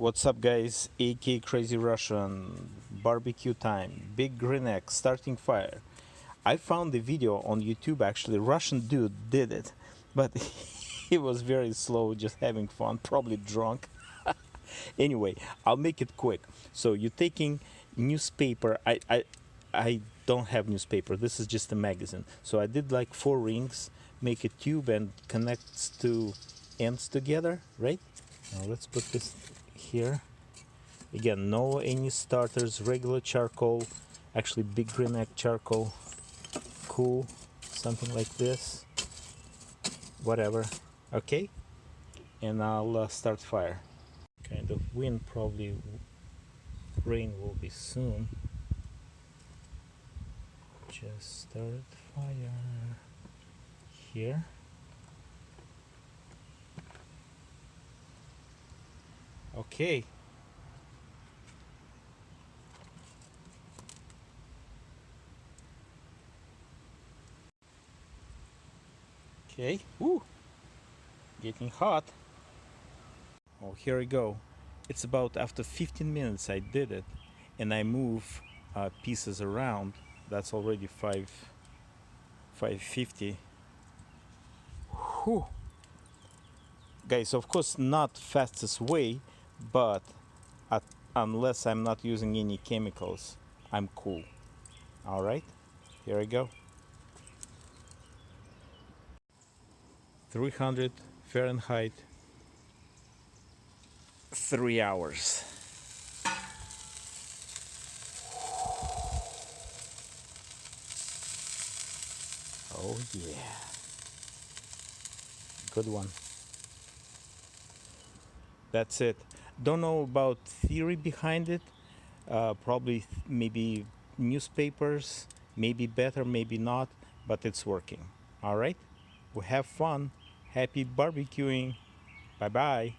What's up, guys? AK Crazy Russian, barbecue time, big green egg, starting fire. I found the video on YouTube. Actually, Russian dude did it, but he was very slow, just having fun, probably drunk. Anyway, I'll make it quick. So you're taking newspaper. I don't have newspaper. This is just a magazine. So I did like 4 rings, make a tube and connects two ends together, right? Now let's put this here. Again, no any starters, regular charcoal, actually big green egg charcoal, cool, something like this, whatever. Okay, and I'll start fire. Kind of wind, probably rain will be soon. Just start fire here. Okay. Okay. Woo! Getting hot. Oh, here we go. It's about after 15 minutes I did it, and I move pieces around. That's already 550. Whew. Guys, of course not fastest way, but unless I'm not using any chemicals, I'm cool. All right, here we go. 300 Fahrenheit, 3 hours. Oh yeah, good one. That's it. Don't know about theory behind it. Probably maybe newspapers, maybe better, maybe not, but it's working. All right, we have fun. Happy barbecuing. Bye bye.